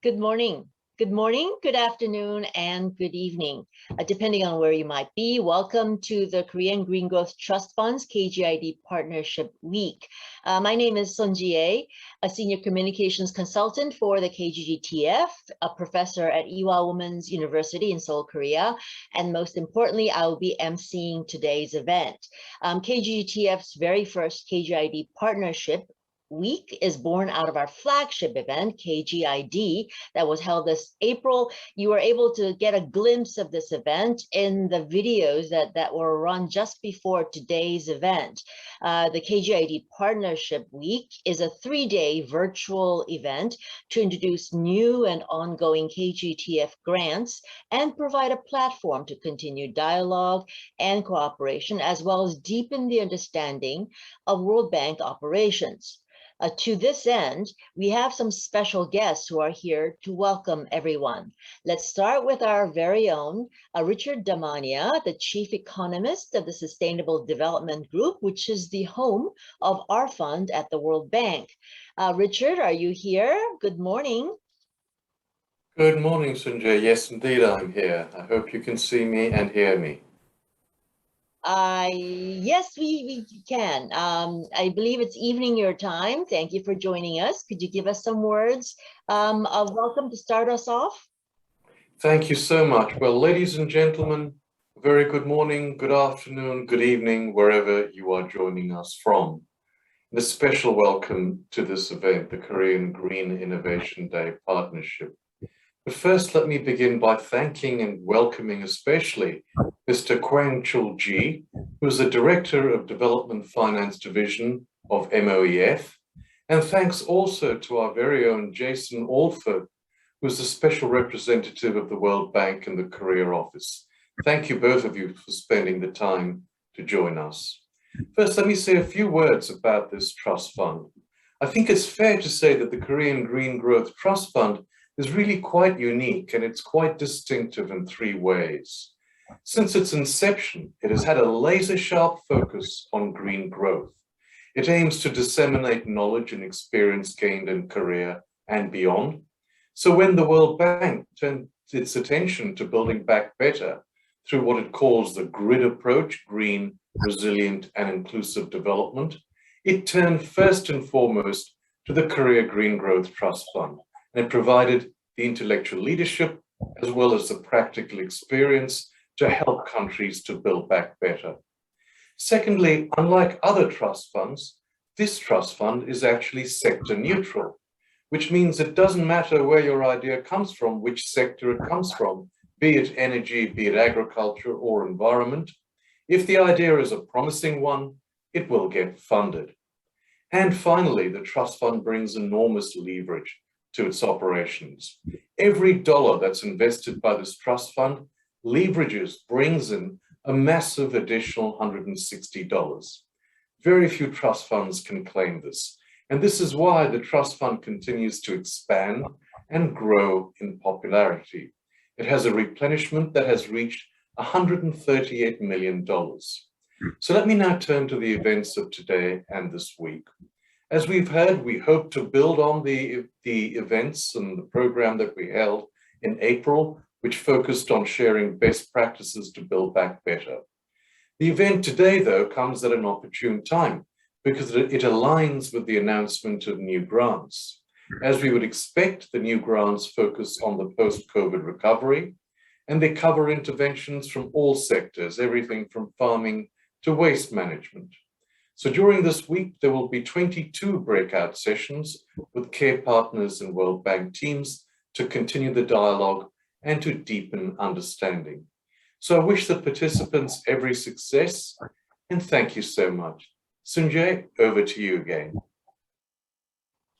Good morning. Good morning, good afternoon, and good evening, depending on where you might be. Welcome to the Korean Green Growth Trust Fund's KGID Partnership Week. My name is Jieae, a senior communications consultant for the KGGTF, a professor at Ewha Women's University in Seoul, Korea, and most importantly, I will be emceeing today's event. KGGTF's very first KGID Partnership Week is born out of our flagship event, KGID, that was held this April. You were able to get a glimpse of this event in the videos that were run just before today's event. The KGID Partnership Week is a 3-day virtual event to introduce new and ongoing KGTF grants and provide a platform to continue dialogue and cooperation, as well as deepen the understanding of World Bank operations. To this end, we have some special guests who are here to welcome everyone. Let's start with our very own Richard Damania, the Chief Economist of the Sustainable Development Group, which is the home of our fund at the World Bank. Richard, are you here? Good morning. Good morning, Sunjay. Yes, indeed, I'm here. I hope you can see me and hear me. Yes, we can. I believe it's evening your time. Thank you for joining us. Could you give us some words of welcome to start us off? Thank you so much. Well, ladies and gentlemen, very good morning, good afternoon, good evening, wherever you are joining us from. And a special welcome to this event, the Korean Green Innovation Day Partnership. But first, let me begin by thanking and welcoming especially Mr. Kwangchul, who is the Director of Development Finance Division of MOEF, and thanks also to our very own Jason Allford, who is the Special Representative of the World Bank in the Korea office. Thank you both of you for spending the time to join us. First, let me say a few words about this trust fund. I think it's fair to say that the Korean Green Growth Trust Fund is really quite unique, and it's quite distinctive in 3 ways. Since its inception, it has had a laser-sharp focus on green growth. It aims to disseminate knowledge and experience gained in Korea and beyond. So when the World Bank turned its attention to building back better through what it calls the GRID approach, green, resilient, and inclusive development, it turned first and foremost to the Korea Green Growth Trust Fund. And it provided the intellectual leadership as well as the practical experience to help countries to build back better. Secondly, unlike other trust funds, this trust fund is actually sector neutral, which means it doesn't matter where your idea comes from, which sector it comes from, be it energy, be it agriculture or environment. If the idea is a promising one, it will get funded. And finally, the trust fund brings enormous leverage to its operations. Every dollar that's invested by this trust fund brings in a massive additional $160. Very few trust funds can claim this. And this is why the trust fund continues to expand and grow in popularity. It has a replenishment that has reached $138 million. So let me now turn to the events of today and this week. As we've heard, we hope to build on the events and the program that we held in April, which focused on sharing best practices to build back better. The event today, though, comes at an opportune time because it aligns with the announcement of new grants. As we would expect, the new grants focus on the post-COVID recovery, and they cover interventions from all sectors, everything from farming to waste management. So during this week, there will be 22 breakout sessions with care partners and World Bank teams to continue the dialogue and to deepen understanding. So I wish the participants every success, and thank you so much. Sunjay, over to you again.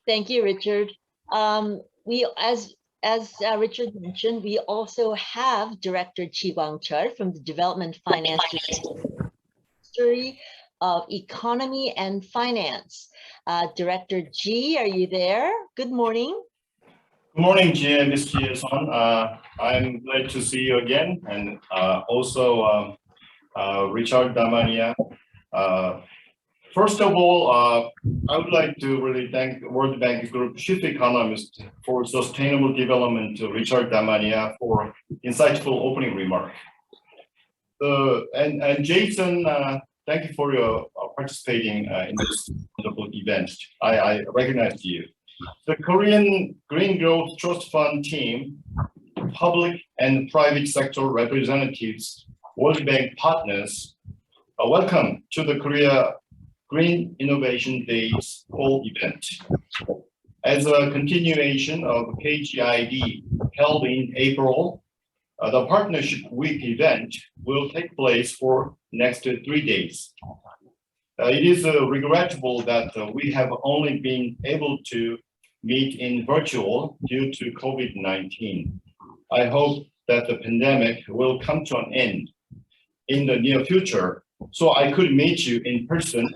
Thank you, Richard. As Richard mentioned, we also have Director Kwangchul from the Development Finance Division of Economy and Finance. Director Jieae, are you there? Good morning. Good morning, Jieae and Ms. Jieae. I'm glad to see you again, and also Richard Damania First of all, I would like to really thank World Bank Group Chief Economist for Sustainable Development, Richard Damania, for insightful opening remark. And Jason, thank you for your participating in this wonderful event. I recognize you. The Korean Green Growth Trust Fund team, public and private sector representatives, World Bank partners, welcome to the Korea Green Innovation Days fall event. As a continuation of KGID held in April, the Partnership Week event will take place for next 3 days. It is regrettable that we have only been able to meet in virtual due to COVID-19. I hope that the pandemic will come to an end in the near future, so I could meet you in person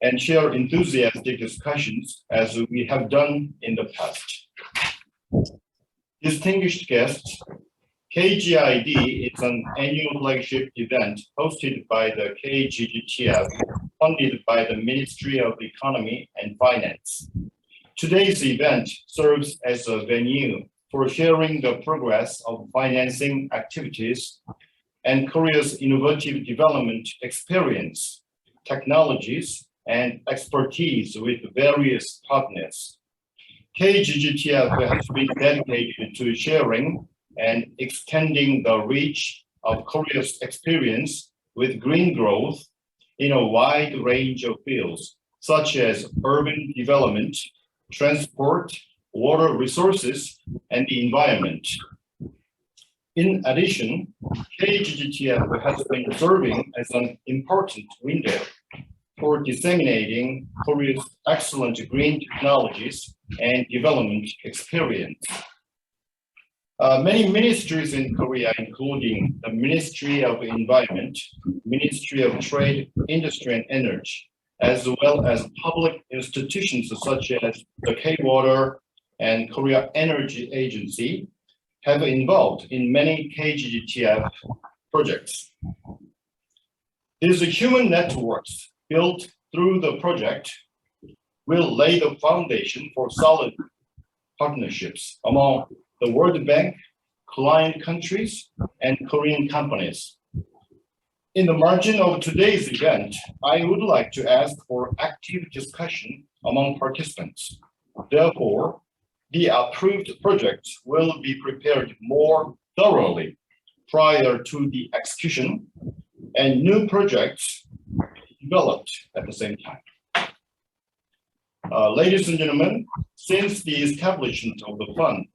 and share enthusiastic discussions as we have done in the past. Distinguished guests, KGID is an annual flagship event hosted by the KGGTF, funded by the Ministry of Economy and Finance. Today's event serves as a venue for sharing the progress of financing activities and Korea's innovative development experience, technologies, and expertise with various partners. KGGTF has been dedicated to sharing and extending the reach of Korea's experience with green growth in a wide range of fields, such as urban development, transport, water resources, and the environment. In addition, KGGTF has been serving as an important window for disseminating Korea's excellent green technologies and development experience. Many ministries in Korea, including the Ministry of Environment, Ministry of Trade, Industry and Energy, as well as public institutions such as the K-Water and Korea Energy Agency, have involved in many KGGTF projects. These human networks built through the project will lay the foundation for solid partnerships among the World Bank, client countries, and Korean companies. In the margin of today's event, I would like to ask for active discussion among participants. Therefore, the approved projects will be prepared more thoroughly prior to the execution, and new projects developed at the same time. Ladies and gentlemen, since the establishment of the fund,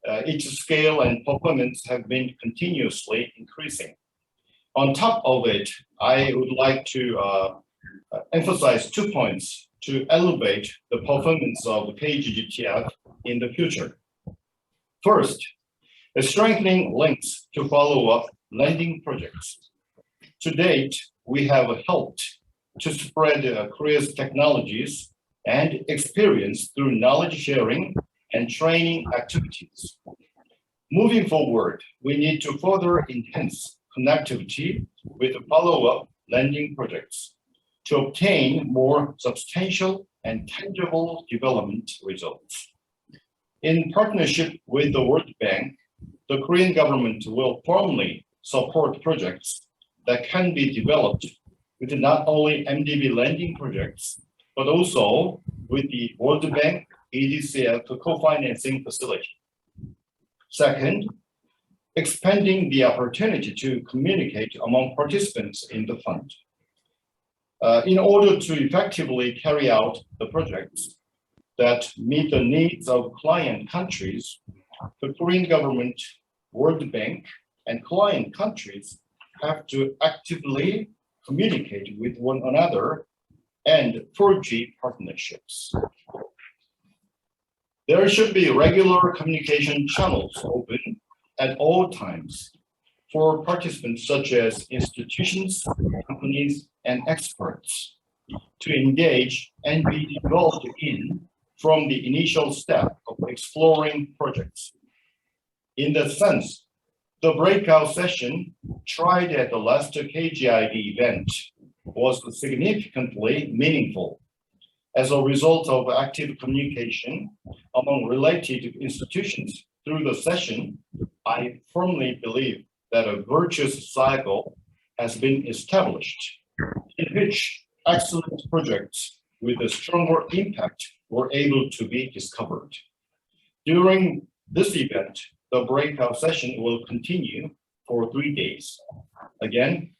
its scale and performance have been continuously increasing. On top of it, I would like to emphasize 2 points to elevate the performance of KGGTF in the future. First, strengthening links to follow up lending projects. To date, we have helped to spread Korea's technologies and experience through knowledge sharing and training activities. Moving forward, we need to further enhance connectivity with follow-up lending projects to obtain more substantial and tangible development results. In partnership with the World Bank, the Korean government will firmly support projects that can be developed with not only MDB lending projects, but also with the World Bank EDCF co-financing facility. Second, expanding the opportunity to communicate among participants in the fund. In order to effectively carry out the projects that meet the needs of client countries, the Korean government, World Bank, and client countries have to actively communicate with one another and forge partnerships. There should be regular communication channels open at all times for participants such as institutions, companies, and experts to engage and be involved in from the initial step of exploring projects. In that sense, the breakout session tried at the last KGID event was significantly meaningful. As a result of active communication among related institutions through the session, I firmly believe that a virtuous cycle has been established in which excellent projects with a stronger impact were able to be discovered. During this event, the breakout session will continue for 3 days. Again,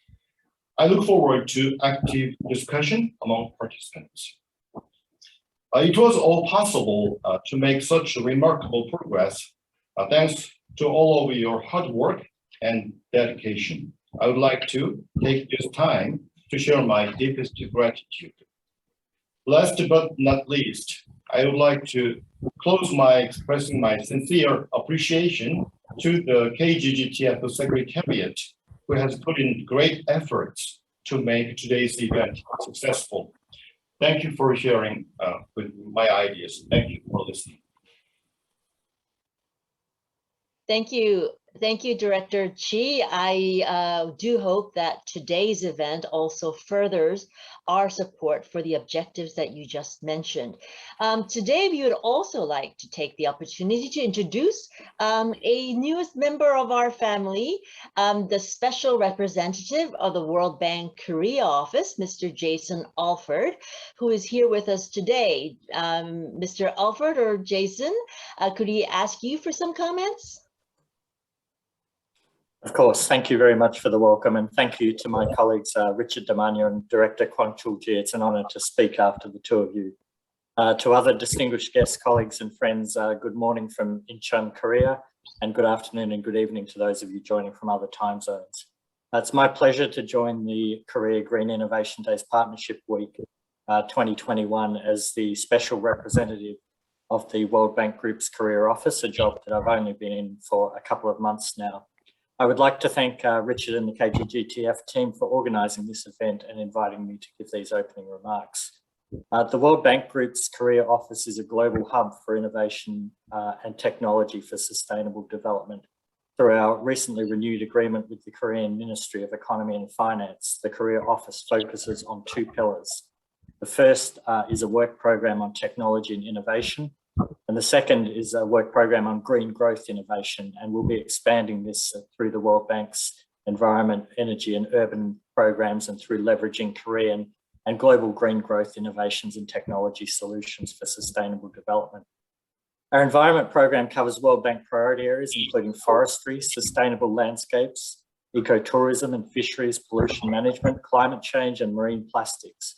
I look forward to active discussion among participants. It was all possible to make such remarkable progress thanks to all of your hard work and dedication. I would like to take this time to share my deepest gratitude. Last but not least, I would like to close by expressing my sincere appreciation to the KGGTF Secretariat, who has put in great efforts to make today's event successful. Thank you for sharing with my ideas. Thank you for listening. Thank you. Thank you, Director Jieae. I do hope that today's event also furthers our support for the objectives that you just mentioned. Today, we would also like to take the opportunity to introduce a newest member of our family, the Special Representative of the World Bank Korea Office, Mr. Jason Allford, who is here with us today. Mr. Allford or Jason, could we ask you for some comments? Of course, thank you very much for the welcome, and thank you to my colleagues, Richard Damania and Director Kwangchul. It's an honour to speak after the two of you. To other distinguished guests, colleagues and friends, good morning from Incheon, Korea, and good afternoon and good evening to those of you joining from other time zones. It's my pleasure to join the Korea Green Innovation Days Partnership Week 2021 as the Special Representative of the World Bank Group's Korea Office, a job that I've only been in for a couple of months now. I would like to thank Richard and the KGGTF team for organising this event and inviting me to give these opening remarks. The World Bank Group's Korea Office is a global hub for innovation and technology for sustainable development. Through our recently renewed agreement with the Korean Ministry of Economy and Finance, the Korea Office focuses on 2 pillars. The first is a work program on technology and innovation, and the second is a work program on green growth innovation, and we'll be expanding this through the World Bank's environment, energy and urban programs and through leveraging Korean and global green growth innovations and technology solutions for sustainable development. Our environment program covers World Bank priority areas, including forestry, sustainable landscapes, ecotourism and fisheries, pollution management, climate change and marine plastics.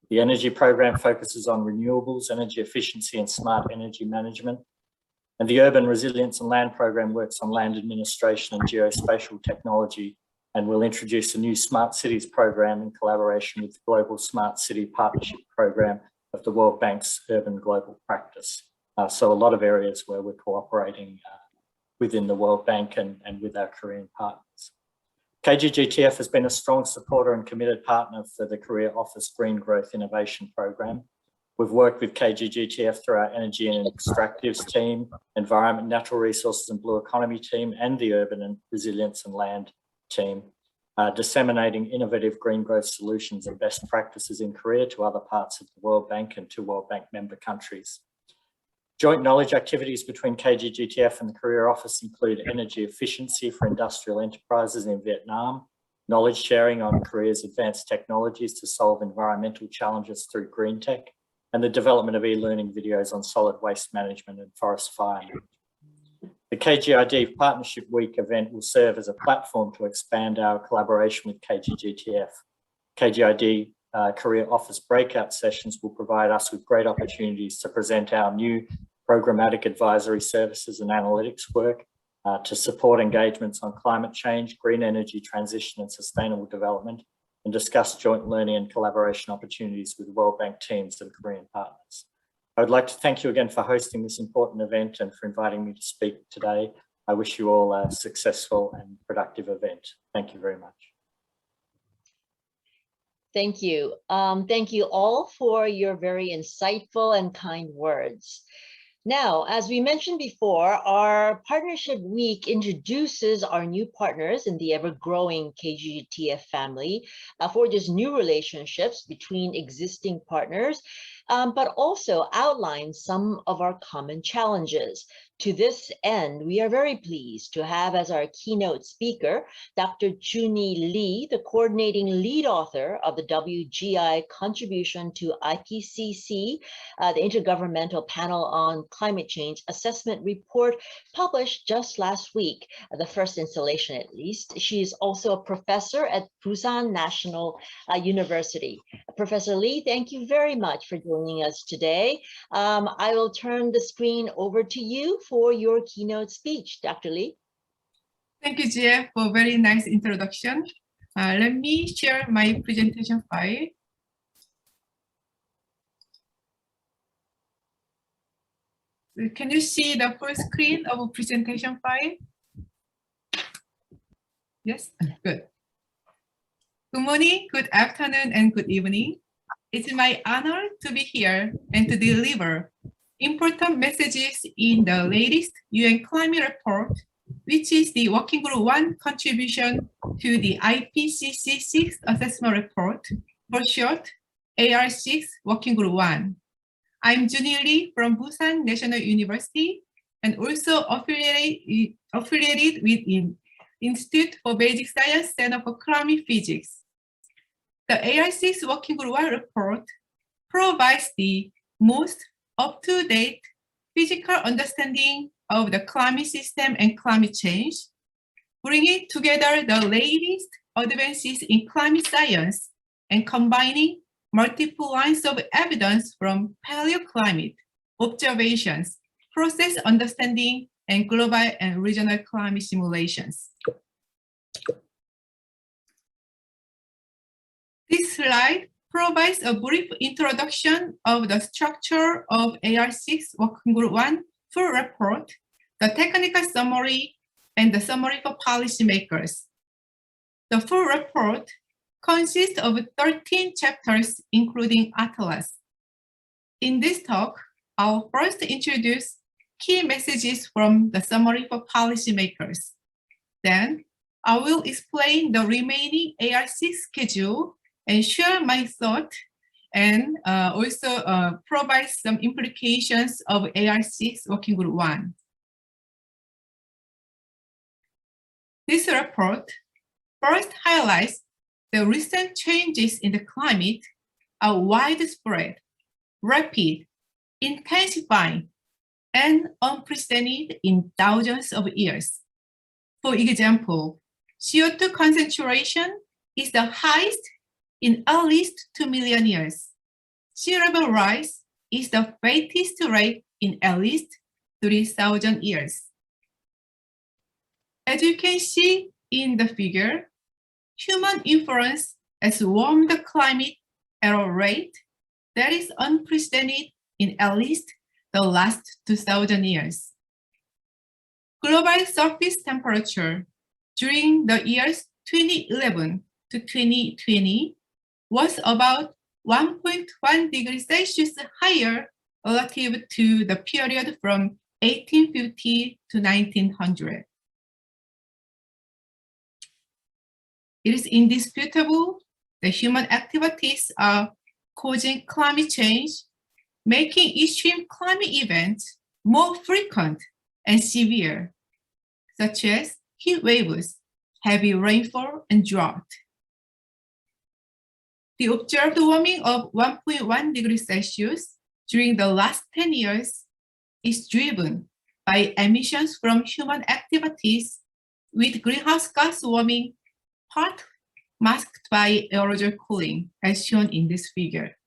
The energy program focuses on renewables, energy efficiency and smart energy management. And the urban resilience and land program works on land administration and geospatial technology, and will introduce a new smart cities program in collaboration with the Global Smart City Partnership Program of the World Bank's Urban Global Practice. So a lot of areas where we're cooperating within the World Bank and with our Korean partners. KGGTF has been a strong supporter and committed partner for the Korea Office Green Growth Innovation Program. We've worked with KGGTF through our Energy and Extractives team, Environment, Natural Resources and Blue Economy team, and the Urban and Resilience and Land team, disseminating innovative green growth solutions and best practices in Korea to other parts of the World Bank and to World Bank member countries. Joint knowledge activities between KGGTF and the Korea Office include energy efficiency for industrial enterprises in Vietnam, knowledge sharing on Korea's advanced technologies to solve environmental challenges through green tech, and the development of e-learning videos on solid waste management and forest fire management. The KGID Partnership Week event will serve as a platform to expand our collaboration with KGGTF. KGID Korea Office breakout sessions will provide us with great opportunities to present our new programmatic advisory services and analytics work to support engagements on climate change, green energy transition and sustainable development, and discuss joint learning and collaboration opportunities with World Bank teams and Korean partners. I would like to thank you again for hosting this important event and for inviting me to speak today. I wish you all a successful and productive event. Thank you very much. Thank you. Thank you all for your very insightful and kind words. Now, as we mentioned before, our Partnership Week introduces our new partners in the ever-growing KGGTF family, forges new relationships between existing partners, but also outlines some of our common challenges. To this end, we are very pleased to have as our keynote speaker, Dr. Jieae Lee, the coordinating lead author of the WGI Contribution to IPCC, the Intergovernmental Panel on Climate Change Assessment Report, published just last week, the first installation at least. She is also a professor at Busan National University. Professor Lee, thank you very much for joining us today. I will turn the screen over to you for your keynote speech. Dr. Lee. Thank you, Jieae, for a very nice introduction. Let me share my presentation file. Can you see the full screen of a presentation file? Yes, good. Good morning, good afternoon, and good evening. It's my honor to be here and to deliver important messages in the latest UN climate report, which is the Working Group 1 contribution to the IPCC 6th assessment report, for short, AR6 Working Group 1. I'm Jieae Lee from Busan National University and also affiliated with the Institute for Basic Science Center for Climate Physics. The AR6 Working Group 1 report provides the most up-to-date physical understanding of the climate system and climate change, bringing together the latest advances in climate science and combining multiple lines of evidence from paleoclimate, observations, process understanding, and global and regional climate simulations. This slide provides a brief introduction of the structure of AR6 Working Group 1 full report, the technical summary, and the summary for policymakers. The full report consists of 13 chapters, including Atlas. In this talk, I'll first introduce key messages from the summary for policymakers. Then, I will explain the remaining AR6 schedule and share my thought and also provide some implications of AR6 Working Group 1. This report first highlights the recent changes in the climate are widespread, rapid, intensifying, and unprecedented in thousands of years. For example, CO2 concentration is the highest in at least 2 million years. Sea level rise is the fastest rate in at least 3,000 years. As you can see in the figure, human influence has warmed the climate at a rate that is unprecedented in at least the last 2,000 years. Global surface temperature during the years 2011 to 2020 was about 1.1 degrees Celsius higher relative to the period from 1850 to 1900. It is indisputable that human activities are causing climate change, making extreme climate events more frequent and severe, such as heat waves, heavy rainfall, and drought. The observed warming of 1.1 degrees Celsius during the last 10 years is driven by emissions from human activities, with greenhouse gas warming part masked by aerosol cooling, as shown in this figure.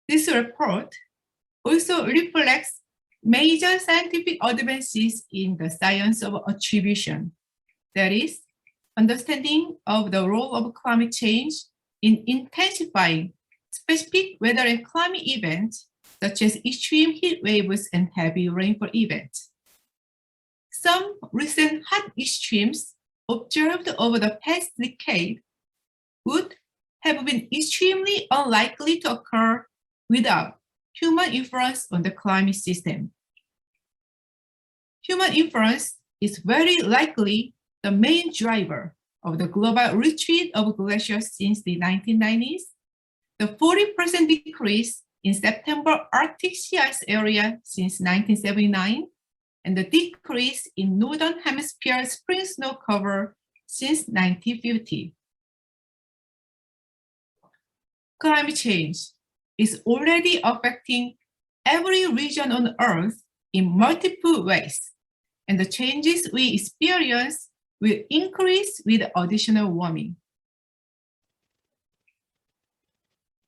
This report also reflects major scientific advances in the science of attribution, that is, understanding of the role of climate change in intensifying specific weather and climate events, such as extreme heat waves and heavy rainfall events. Some recent hot extremes observed over the past decade would have been extremely unlikely to occur without human influence on the climate system. Human influence is very likely the main driver of the global retreat of glaciers since the 1990s, the 40% decrease in September Arctic sea ice area since 1979, and the decrease in Northern Hemisphere spring snow cover since 1950. Climate change is already affecting every region on Earth in multiple ways, and the changes we experience will increase with additional warming.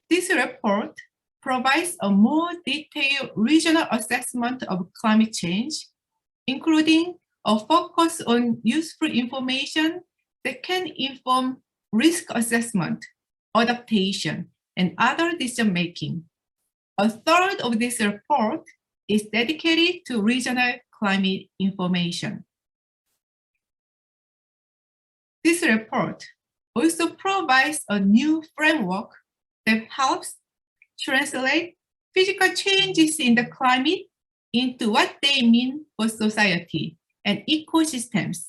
This report provides a more detailed regional assessment of climate change, including a focus on useful information that can inform risk assessment, adaptation, and other decision-making. A third of this report is dedicated to regional climate information. This report also provides a new framework that helps translate physical changes in the climate into what they mean for society and ecosystems.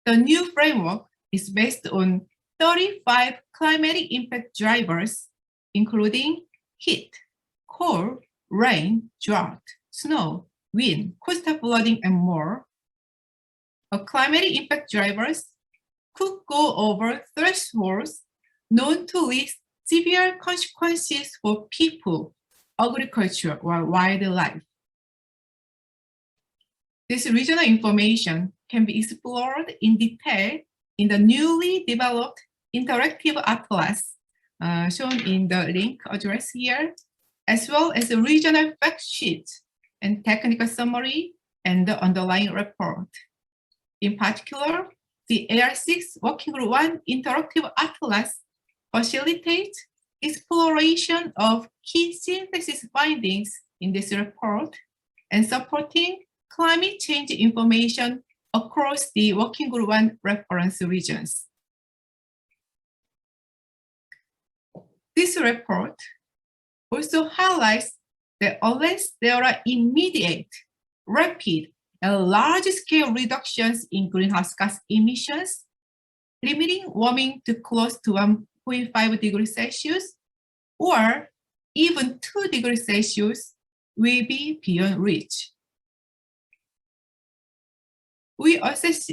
The new framework is based on 35 climatic impact drivers, including heat, cold, rain, drought, snow, wind, coastal flooding, and more. Climatic impact drivers could go over thresholds known to lead severe consequences for people, agriculture, or wildlife. This regional information can be explored in detail in the newly developed interactive atlas shown in the link address here, as well as a regional fact sheet and technical summary and the underlying report. In particular, the AR6 Working Group 1 Interactive Atlas facilitates exploration of key synthesis findings in this report and supporting climate change information across the Working Group 1 reference regions. This report also highlights that unless there are immediate, rapid, and large-scale reductions in greenhouse gas emissions, limiting warming to close to 1.5 degrees Celsius or even 2 degrees Celsius will be beyond reach. We assess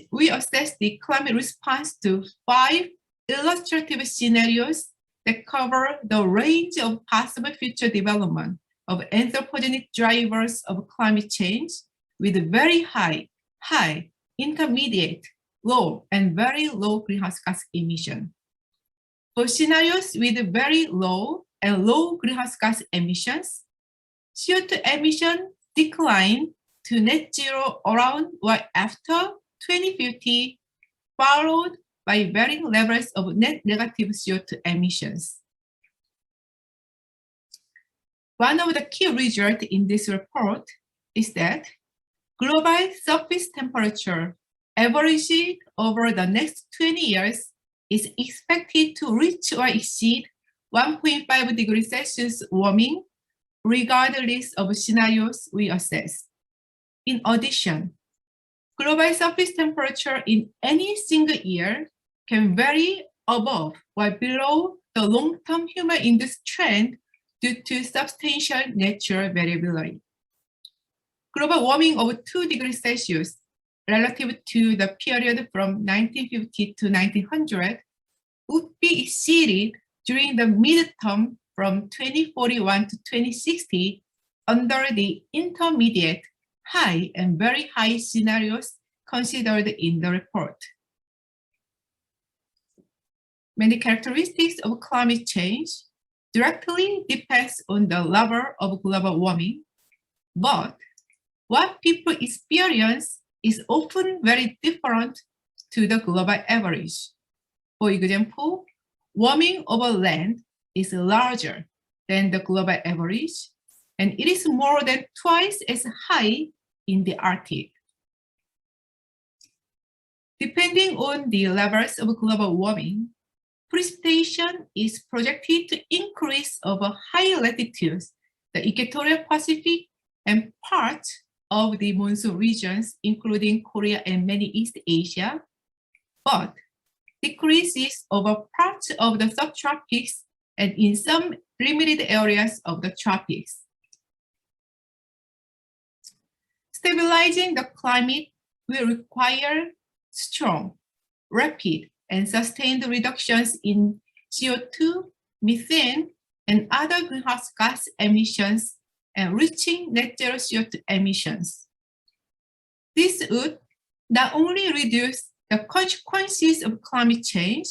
the climate response to 5 illustrative scenarios that cover the range of possible future development of anthropogenic drivers of climate change with very high, intermediate, low, and very low greenhouse gas emission. For scenarios with very low and low greenhouse gas emissions, CO2 emission decline to net zero around or after 2050, followed by varying levels of net negative CO2 emissions. One of the key results in this report is that global surface temperature averaging over the next 20 years is expected to reach or exceed 1.5 degrees Celsius warming, regardless of scenarios we assess. In addition, global surface temperature in any single year can vary above or below the long-term human-induced trend due to substantial natural variability. Global warming of 2 degrees Celsius relative to the period from 1950 to 1900 would be exceeded during the midterm from 2041 to 2060 under the intermediate, high, and very high scenarios considered in the report. Many characteristics of climate change directly depends on the level of global warming, but what people experience is often very different to the global average. For example, warming over land is larger than the global average, and it is more than twice as high in the Arctic. Depending on the levels of global warming, precipitation is projected to increase over higher latitudes the Equatorial Pacific, and parts of the monsoon regions, including Korea and many East Asia, but decreases over parts of the subtropics and in some limited areas of the tropics. Stabilizing the climate will require strong, rapid, and sustained reductions in CO2, methane, and other greenhouse gas emissions, and reaching net zero CO2 emissions. This would not only reduce the consequences of climate change,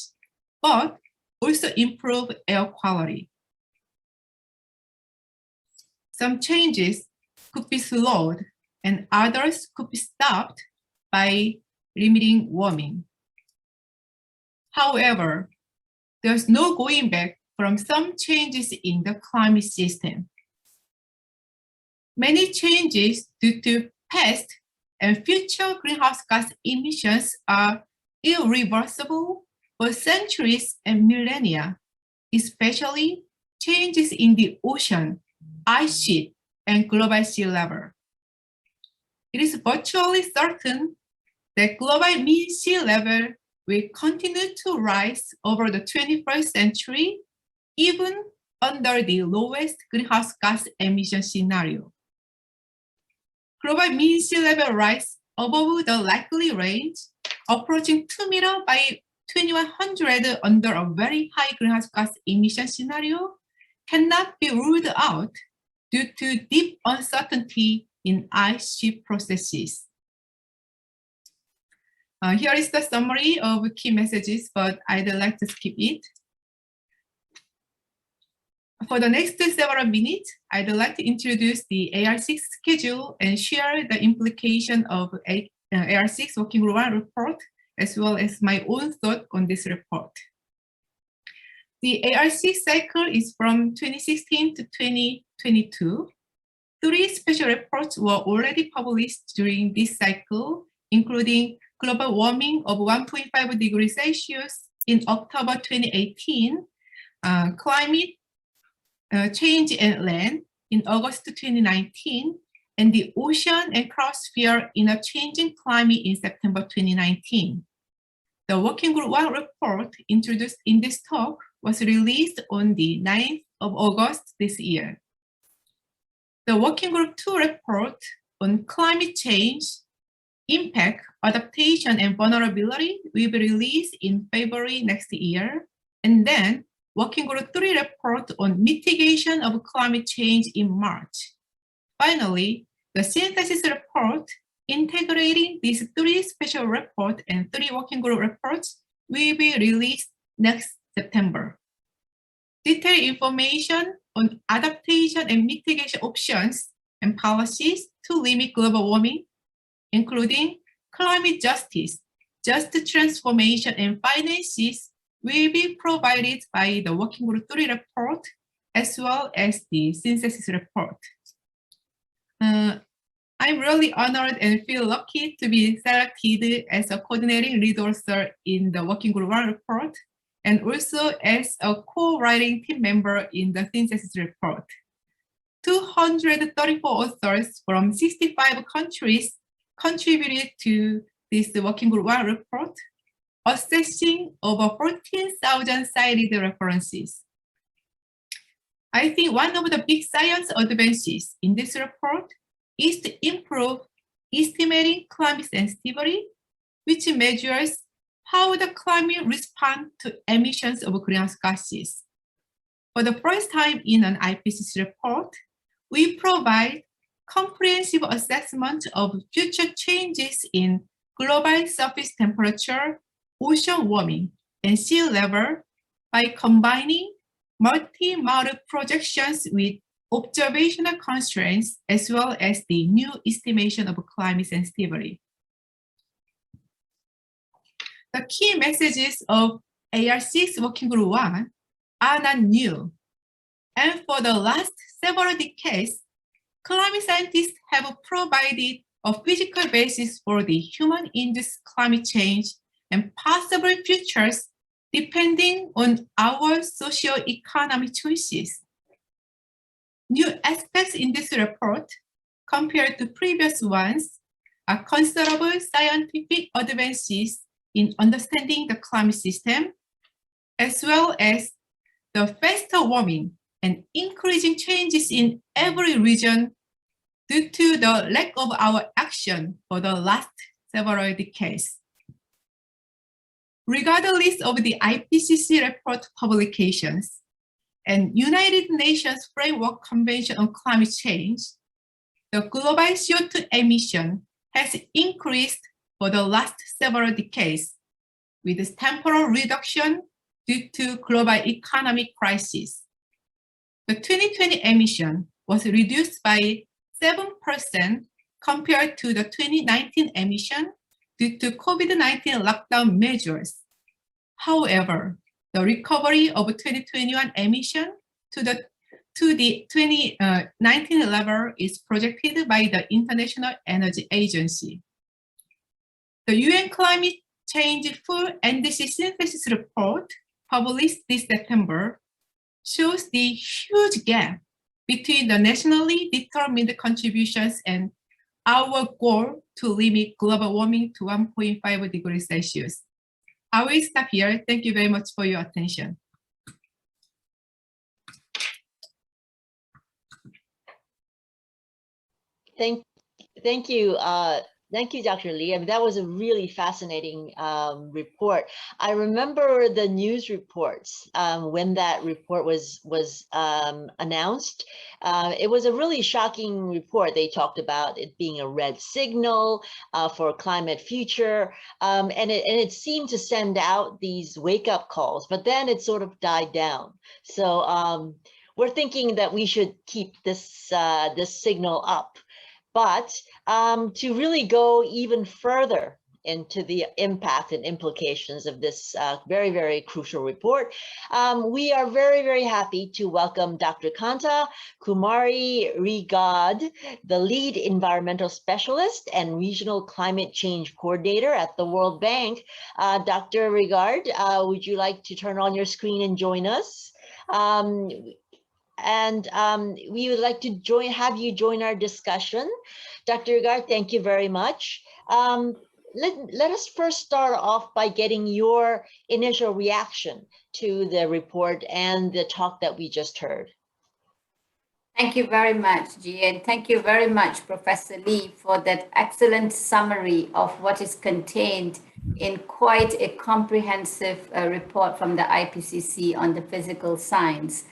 but also improve air quality. Some changes could be slowed and others could be stopped by limiting warming. However, there's no going back from some changes in the climate system. Many changes due to past and future greenhouse gas emissions are irreversible for centuries and millennia, especially changes in the ocean, ice sheet, and global sea level. It is virtually certain that global mean sea level will continue to rise over the 21st century, even under the lowest greenhouse gas emission scenario. Global mean sea level rise above the likely range, approaching 2 meters by 2100 under a very high greenhouse gas emission scenario, cannot be ruled out due to deep uncertainty in ice sheet processes. Here is the summary of key messages, but I'd like to skip it. For the next several minutes, I'd like to introduce the AR6 schedule and share the implication of AR6 Working Group 1 report, as well as my own thought on this report. The AR6 cycle is from 2016 to 2022. 3 special reports were already published during this cycle, including global warming of 1.5 degrees Celsius in October 2018, climate change and land in August 2019, and the ocean and cryosphere in a changing climate in September 2019. The Working Group 1 report introduced in this talk was released on the 9th of August this year. The Working Group 2 report on climate change, impact, adaptation, and vulnerability will be released in February next year, and then Working Group 3 report on mitigation of climate change in March. Finally, the synthesis report integrating these 3 special reports and 3 working group reports will be released next September. Detailed information on adaptation and mitigation options and policies to limit global warming, including climate justice, just transformation, and finances, will be provided by the Working Group 3 report, as well as the synthesis report. I'm really honored and feel lucky to be selected as a coordinating lead author in the Working Group 1 report, and also as a co-writing team member in the synthesis report. 234 authors from 65 countries contributed to this Working Group 1 report, assessing over 14,000 cited references. I think one of the big science advances in this report is to improve estimating climate sensitivity, which measures how the climate responds to emissions of greenhouse gases. For the first time in an IPCC report, we provide comprehensive assessment of future changes in global surface temperature, ocean warming, and sea level by combining multi-model projections with observational constraints, as well as the new estimation of climate sensitivity. The key messages of AR6 Working Group 1 are not new. And for the last several decades, climate scientists have provided a physical basis for the human-induced climate change and possible futures depending on our socio-economic choices. New aspects in this report, compared to previous ones, are considerable scientific advances in understanding the climate system, as well as the faster warming and increasing changes in every region due to the lack of our action for the last several decades. Regardless of the IPCC report publications and United Nations Framework Convention on Climate Change, the global CO2 emission has increased for the last several decades, with temporal reduction due to global economic crisis. The 2020 emission was reduced by 7% compared to the 2019 emission due to COVID-19 lockdown measures. However, the recovery of 2021 emission to the 2019 level is projected by the International Energy Agency. The UN Climate Change Full NDC Synthesis Report, published this September, shows the huge gap between the nationally determined contributions and our goal to limit global warming to 1.5 degrees Celsius. I will stop here. Thank you very much for your attention. Thank you. Thank you, Dr. Lee. I mean, that was a really fascinating report. I remember the news reports when that report was announced. It was a really shocking report. They talked about it being a red signal for a climate future, and it seemed to send out these wake-up calls, but then it sort of died down. So we're thinking that we should keep this this signal up. But to really go even further into the impact and implications of this very, very crucial report, we are very, very happy to welcome Dr. Kanta, Kumari, Rigaud, the lead environmental specialist and regional climate change coordinator at the World Bank. Dr. Rigaud, would you like to turn on your screen and join us? We would like to have you join our discussion. Dr. Rigaud, thank you very much. Let us first start off by getting your initial reaction to the report and the talk that we just heard. Thank you very much, Jieae, and thank you very much, Professor Lee, for that excellent summary of what is contained in quite a comprehensive report from the IPCC on the physical science.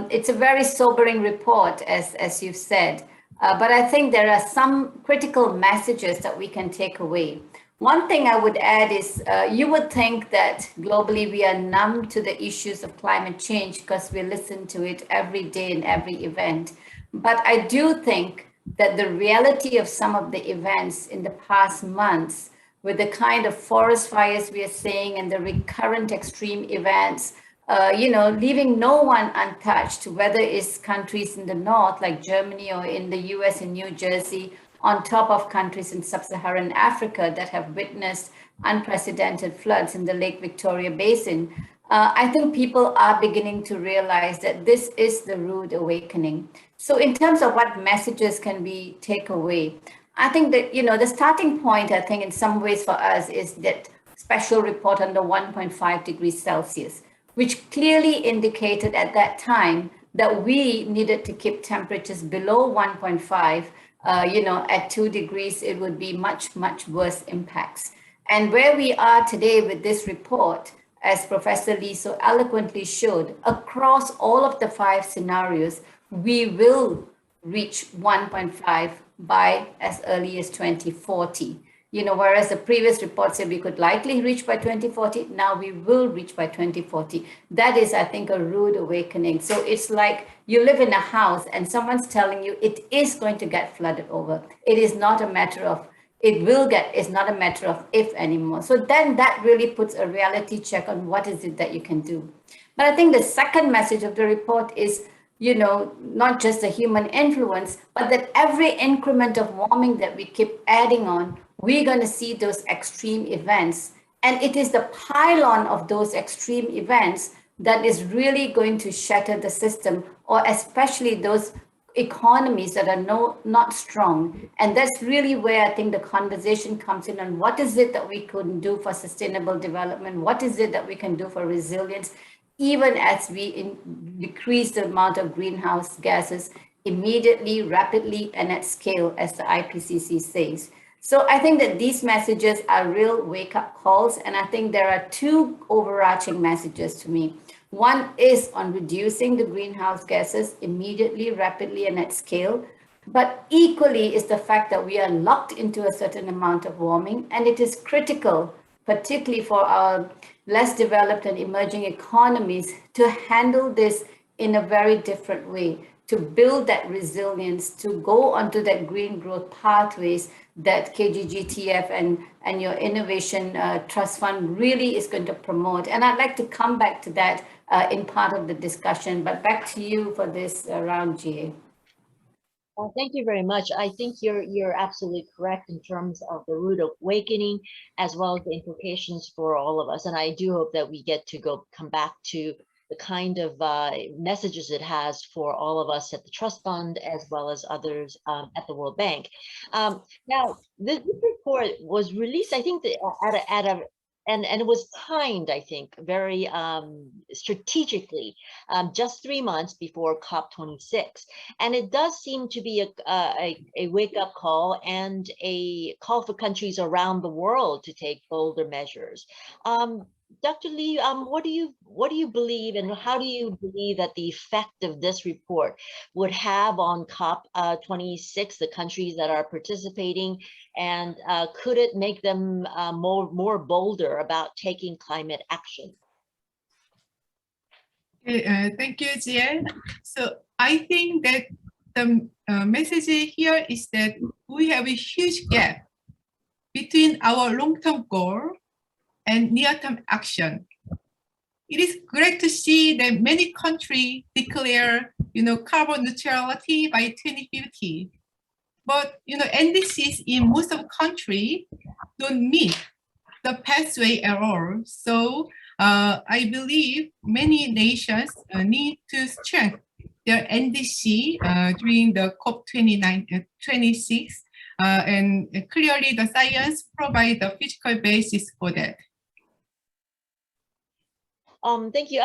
It's a very sobering report, as you've said, but I think there are some critical messages that we can take away. One thing I would add is you would think that globally we are numb to the issues of climate change because we listen to it every day in every event. But I do think that the reality of some of the events in the past months, with the kind of forest fires we are seeing and the recurrent extreme events, leaving no one untouched, whether it's countries in the north like Germany or in the US and New Jersey, on top of countries in sub-Saharan Africa that have witnessed unprecedented floods in the Lake Victoria Basin. I think people are beginning to realize that this is the rude awakening. So in terms of what messages can we take away, I think that, the starting point, I think in some ways for us is that special report on the 1.5 degrees Celsius, which clearly indicated at that time that we needed to keep temperatures below 1.5. At 2 degrees, it would be much, much worse impacts. And where we are today with this report, as Professor Lee so eloquently showed, across all of the 5 scenarios, we will reach 1.5 by as early as 2040. Whereas the previous report said we could likely reach by 2040, now we will reach by 2040. That is, I think, a rude awakening. So it's like you live in a house and someone's telling you it is going to get flooded over. It is not a matter of, it's not a matter of if anymore. So then that really puts a reality check on what is it that you can do. But I think the second message of the report is, not just the human influence, but that every increment of warming that we keep adding on, we're going to see those extreme events. And it is the pylon of those extreme events that is really going to shatter the system or especially those economies that are not strong. And that's really where I think the conversation comes in on what is it that we can do for sustainable development? What is it that we can do for resilience, even as we decrease the amount of greenhouse gases immediately, rapidly, and at scale, as the IPCC says. So I think that these messages are real wake-up calls, and I think there are two overarching messages to me. One is on reducing the greenhouse gases immediately, rapidly, and at scale. But equally is the fact that we are locked into a certain amount of warming, and it is critical, particularly for our less developed and emerging economies, to handle this in a very different way, to build that resilience, to go onto that green growth pathways that KGGTF and your Innovation Trust Fund really is going to promote. And I'd like to come back to that in part of the discussion, but back to you for this round, Jieae. Well, thank you very much. I think you're absolutely correct in terms of the rude awakening, as well as the implications for all of us. And I do hope that we get to come back to the kind of messages it has for all of us at the Trust Fund, as well as others at the World Bank. Now, this report was released, I think, and it was timed, I think, very strategically, just 3 months before COP26. And it does seem to be a wake-up call and a call for countries around the world to take bolder measures. Dr. Lee, what do you believe, and how do you believe that the effect of this report would have on COP26, the countries that are participating, and could it make them more bolder about taking climate action? Thank you, Jieae. So I think that the message here is that we have a huge gap between our long-term goal and near-term action. It is great to see that many countries declare, carbon neutrality by 2050. But, NDCs in most of the countries don't meet the pathway at all. So I believe many nations need to strengthen their NDC during the COP26. And clearly the science provides the physical basis for that. Thank you.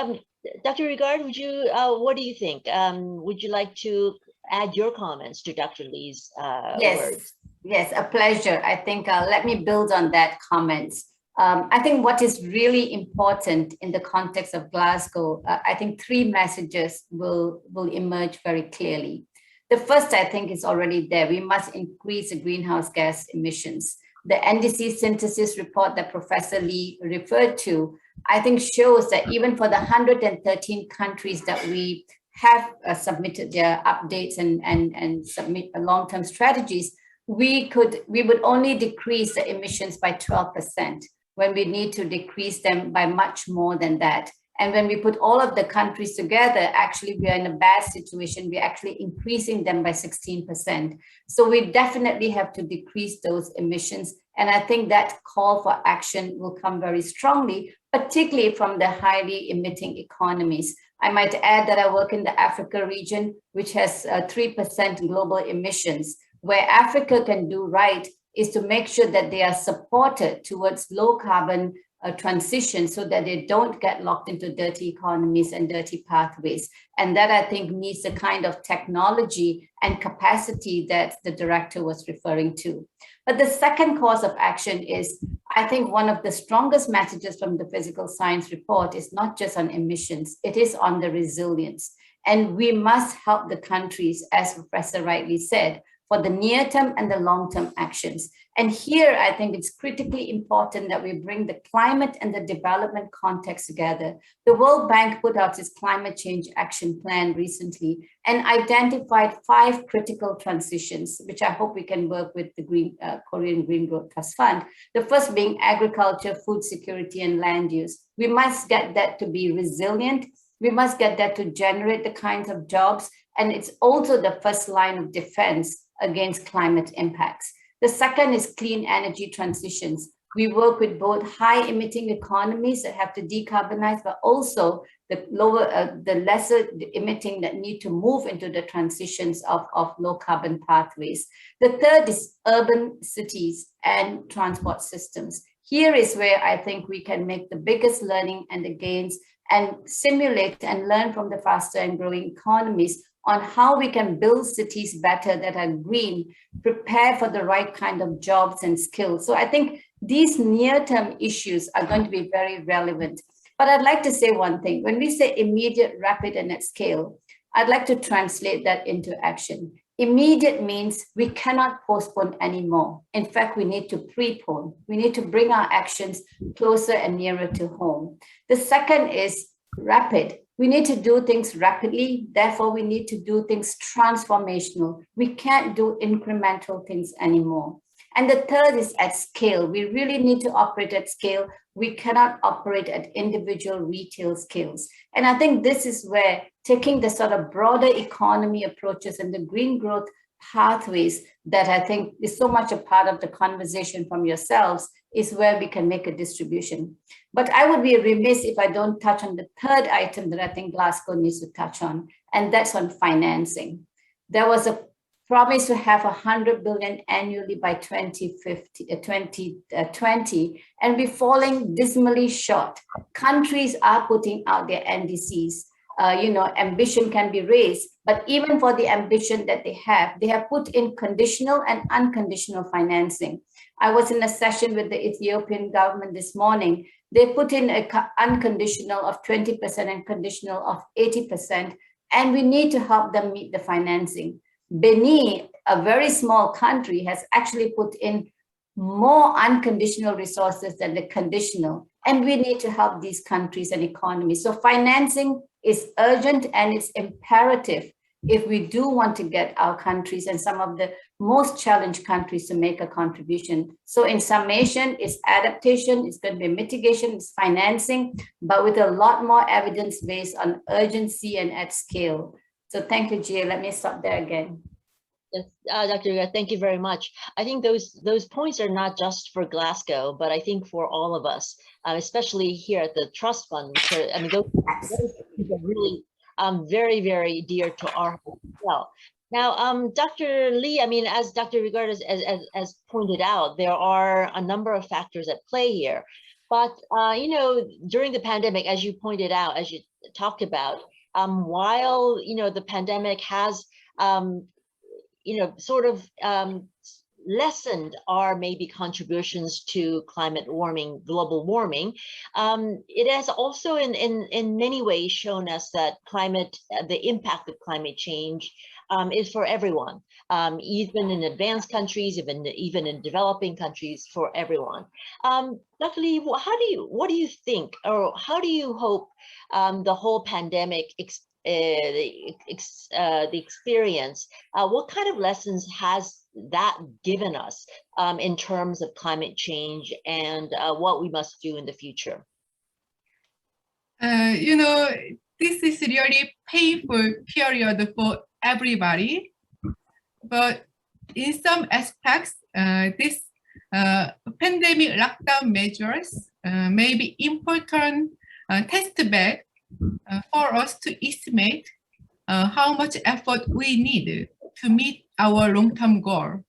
Dr. Rigaud, what do you think? Would you like to add your comments to Dr. Lee's words? Yes, a pleasure. I think let me build on that comment. I think what is really important in the context of Glasgow, I think 3 messages will emerge very clearly. The first, I think, is already there. We must increase the greenhouse gas emissions. The NDC synthesis report that Professor Lee referred to, I think, shows that even for the 113 countries that we have submitted their updates and submit long-term strategies, we would only decrease the emissions by 12% when we need to decrease them by much more than that. And when we put all of the countries together, actually, we are in a bad situation. We're actually increasing them by 16%. So we definitely have to decrease those emissions. And I think that call for action will come very strongly, particularly from the highly emitting economies. I might add that I work in the Africa region, which has 3% global emissions. Where Africa can do right is to make sure that they are supported towards low carbon transition so that they don't get locked into dirty economies and dirty pathways. And that, I think, needs the kind of technology and capacity that the director was referring to. But the second course of action is, I think, one of the strongest messages from the physical science report is not just on emissions, it is on the resilience. And we must help the countries, as Professor rightly said, for the near-term and the long-term actions. And here, I think it's critically important that we bring the climate and the development context together. The World Bank put out its climate change action plan recently and identified 5 critical transitions, which I hope we can work with the Korean Green Growth Trust Fund. The first being agriculture, food security, and land use. We must get that to be resilient. We must get that to generate the kinds of jobs. And it's also the first line of defense against climate impacts. The second is clean energy transitions. We work with both high emitting economies that have to decarbonize, but also the lesser emitting that need to move into the transitions of low carbon pathways. The third is urban cities and transport systems. Here is where I think we can make the biggest learning and the gains and simulate and learn from the faster and growing economies on how we can build cities better that are green, prepare for the right kind of jobs and skills. So I think these near-term issues are going to be very relevant. But I'd like to say one thing. When we say immediate, rapid, and at scale, I'd like to translate that into action. Immediate means we cannot postpone anymore. In fact, we need to prepone. We need to bring our actions closer and nearer to home. The second is rapid. We need to do things rapidly. Therefore, we need to do things transformational. We can't do incremental things anymore. And the third is at scale. We really need to operate at scale. We cannot operate at individual retail scales. And I think this is where taking the sort of broader economy approaches and the green growth pathways that I think is so much a part of the conversation from yourselves is where we can make a distribution. But I would be remiss if I don't touch on the third item that I think Glasgow needs to touch on, and that's on financing. There was a promise to have 100 billion annually by 2020, and we're falling dismally short. Countries are putting out their NDCs. Ambition can be raised, but even for the ambition that they have put in conditional and unconditional financing. I was in a session with the Ethiopian government this morning. They put in an unconditional of 20% and conditional of 80%, and we need to help them meet the financing. Benin, a very small country, has actually put in more unconditional resources than the conditional, and we need to help these countries and economies. So financing is urgent and it's imperative if we do want to get our countries and some of the most challenged countries to make a contribution. So in summation, it's adaptation, it's going to be mitigation, it's financing, but with a lot more evidence based on urgency and at scale. So thank you, Jieae. Let me stop there again. Yes, Dr. Rigaud, thank you very much. I think those points are not just for Glasgow, but I think for all of us, especially here at the Trust Fund. So, I mean, those are really very, very dear to our heart as well. Now, Dr. Lee, I mean, as Dr. Rigaud has pointed out, there are a number of factors at play here. But, during the pandemic, as you pointed out, as you talked about, while, the pandemic has, sort of lessened our maybe contributions to climate warming, global warming, it has also in many ways shown us that the impact of climate change is for everyone, even in advanced countries, even in developing countries, for everyone. Dr. Lee, what do you think, or how do you hope the whole pandemic the experience, what kind of lessons has that given us in terms of climate change and what we must do in the future? This is really painful period for everybody, but in some aspects, this pandemic lockdown measures may be important test bed for us to estimate how much effort we need to meet our long-term goal.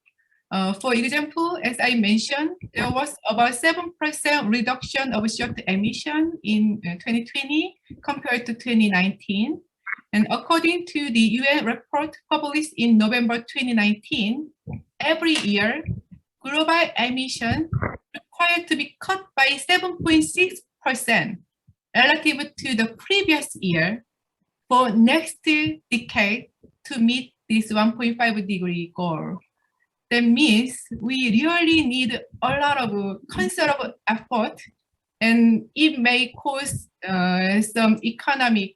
For example, as I mentioned, there was about 7% reduction of CO2 emission in 2020 compared to 2019. And according to the UN report published in November 2019, every year, global emissions required to be cut by 7.6% relative to the previous year for next decade to meet this 1.5 degree goal. That means we really need a lot of considerable effort, and it may cause some economic,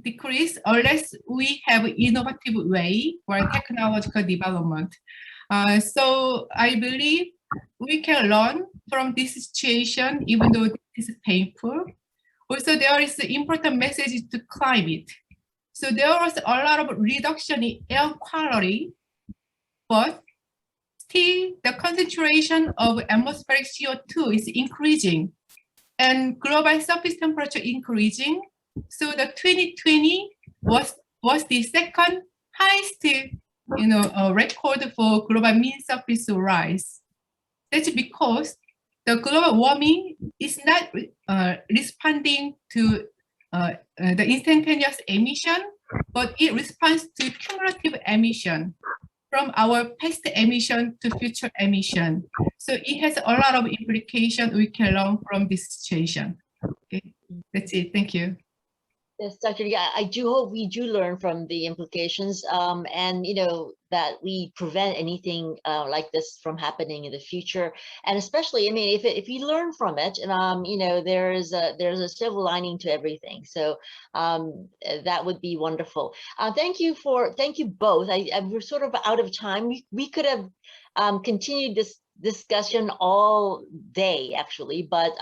decrease unless we have innovative way for technological development. So I believe we can learn from this situation, even though this is painful. Also, there is an important message to climate. So there was a lot of reduction in air quality, but still the concentration of atmospheric CO2 is increasing and global surface temperature increasing. So the 2020 was the second highest record for global mean surface rise. That's because the global warming is not responding to the instantaneous emission, but it responds to cumulative emission from our past emission to future emission. So it has a lot of implications we can learn from this situation. Okay, that's it. Thank you. Yes, Dr. Yeah, I do hope we do learn from the implications, and that we prevent anything like this from happening in the future. And especially, I mean, if we learn from it, there's a silver lining to everything. So that would be wonderful. Thank you both. We're sort of out of time. We could have continued this discussion all day actually, but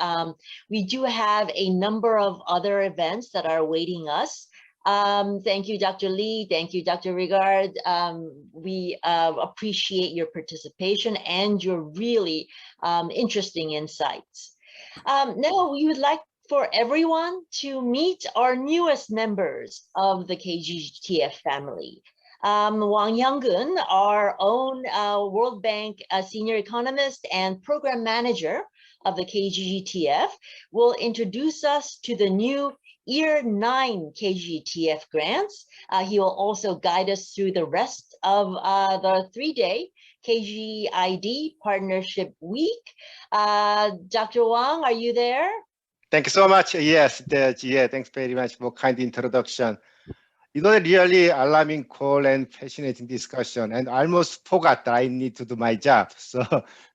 we do have a number of other events that are awaiting us. Thank you, Dr. Lee. Thank you, Dr. Rigaud. We appreciate your participation and your really interesting insights. Now we would like for everyone to meet our newest members of the KGGTF family. Wang, our own World Bank senior economist and program manager of the KGGTF, will introduce us to the new Year 9 KGTF grants. He will also guide us through the rest of the 3-day KGID Partnership Week. Dr. Wang, are you there? Thank you so much. Yes, Jieae, thanks very much for kind introduction. It was a really alarming call and fascinating discussion, and I almost forgot that I need to do my job. So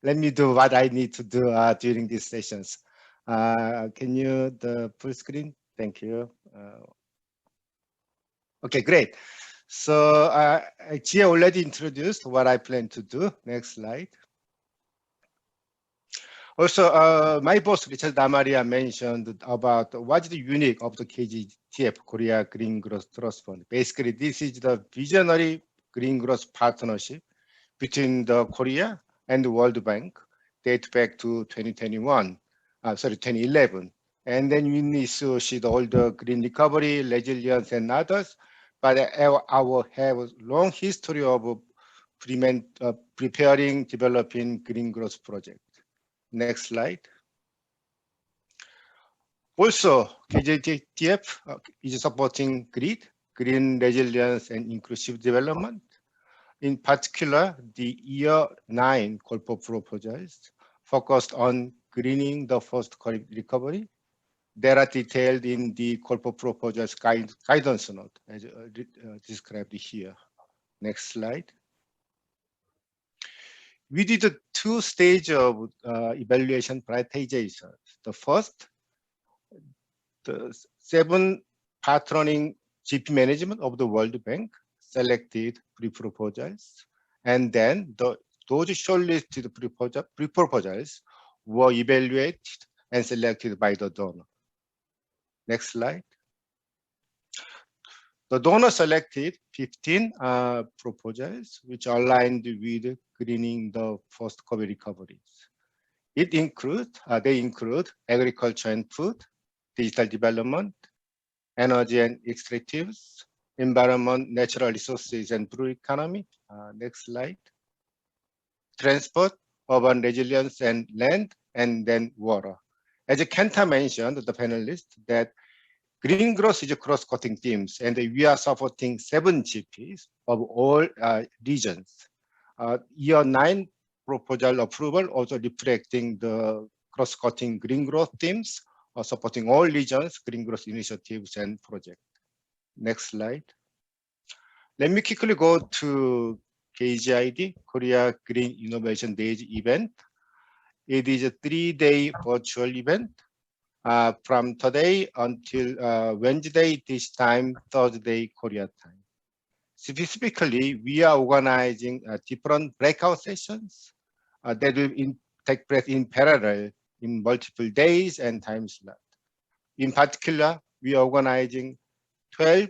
let me do what I need to do during these sessions. Can you the full screen? Thank you. Okay, great. So Jieae already introduced what I plan to do. Next slide. Also, my boss, Richard Damania, mentioned about what is unique of the KGTF, Korea Green Growth Trust Fund. Basically, this is the visionary green growth partnership between the Korea and the World Bank, date back to 2011. And then we see all the green recovery, resilience, and others. But our have a long history of preparing, developing green growth projects. Next slide. Also, KGGTF is supporting GRID, green resilience and inclusive development. In particular, the Year 9 call for proposals focused on greening the first recovery. They are detailed in the call for proposals guidance note, as described here. Next slide. We did a 2-stage of evaluation prioritization. The first, the 7 patroning GP management of the World Bank selected pre-proposals, and then those shortlisted pre-proposals were evaluated and selected by the donor. Next slide. The donor selected 15 proposals which aligned with greening the first COVID recoveries. They include agriculture and food, digital development, energy and extractives, environment, natural resources, and blue economy. Next slide. Transport, urban resilience, and land, and then water. As Kanta mentioned, the panelists, that green growth is a cross-cutting themes, and we are supporting 7 GPs of all regions. Year 9 proposal approval also reflecting the cross-cutting green growth themes, supporting all regions, green growth initiatives and projects. Next slide. Let me quickly go to KGID, Korea Green Innovation Days event. It is a 3-day virtual event from today until Wednesday, this time, Thursday, Korea time. Specifically, we are organizing different breakout sessions that will take place in parallel in multiple days and time slots. In particular, we are organizing 12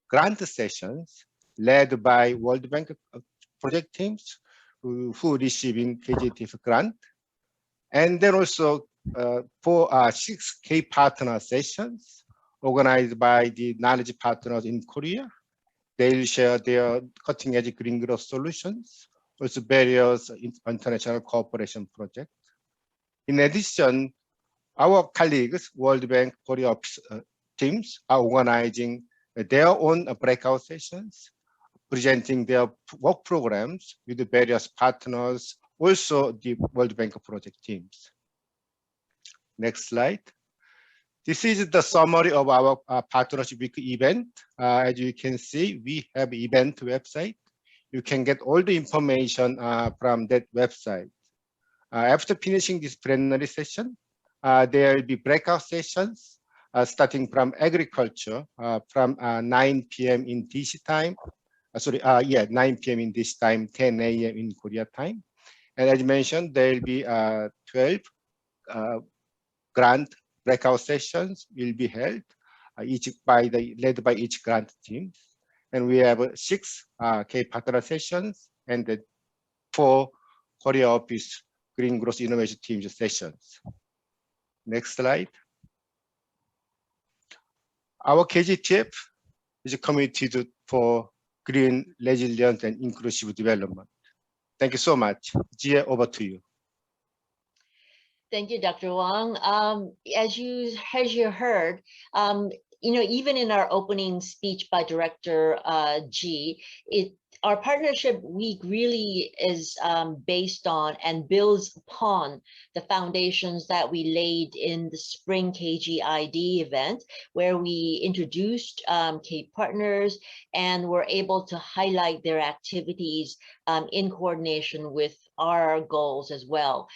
grant sessions led by World Bank project teams, who receiving KGTF grant. And then also 6 K partner sessions organized by the knowledge partners in Korea. They'll share their cutting edge green growth solutions, also various international cooperation projects. In addition, our colleagues, World Bank Korea office teams are organizing their own breakout sessions, presenting their work programs with the various partners, also the World Bank project teams. Next slide. This is the summary of our Partnership Week event. As you can see, we have event website. You can get all the information from that website. After finishing this plenary session, there will be breakout sessions starting from agriculture from 9 p.m. in DC time. 9 p.m. in this time, 10 a.m. in Korea time. And as mentioned, there will be 12 grant breakout sessions will be held, led by each grant team. And we have 6 K partner sessions and 4 Korea office green growth innovation teams sessions. Next slide. Our KGTF is committed for green, resilient, and inclusive development. Thank you so much. Jieae, over to you. Thank you, Dr. Wang. As you heard, even in our opening speech by Director Jieae, our partnership week really is based on and builds upon the foundations that we laid in the spring KGID event, where we introduced K partners and were able to highlight their activities in coordination with our goals as well.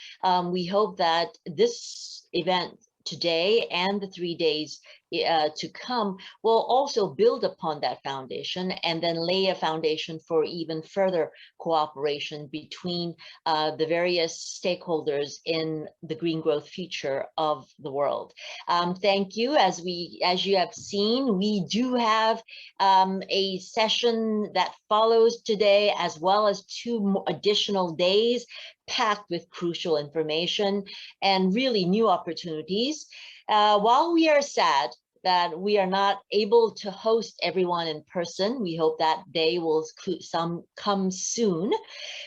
We hope that this event today and the 3 days to come will also build upon that foundation and then lay a foundation for even further cooperation between the various stakeholders in the green growth future of the world. Thank you. As you have seen, we do have a session that follows today, as well as 2 additional days packed with crucial information and really new opportunities. While we are sad that we are not able to host everyone in person, we hope that day will come soon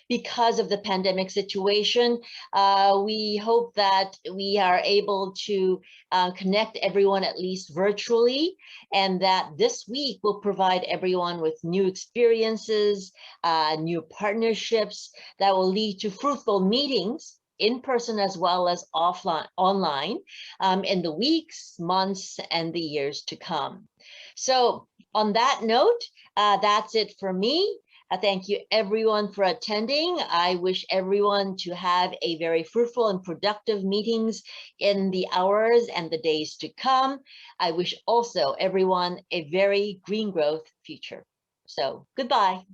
because of the pandemic situation. We hope that we are able to connect everyone at least virtually, and that this week will provide everyone with new experiences, new partnerships that will lead to fruitful meetings in person as well as online in the weeks, months, and the years to come. So on that note, that's it for me. Thank you everyone for attending. I wish everyone to have a very fruitful and productive meetings in the hours and the days to come. I wish also everyone a very green growth future. So goodbye.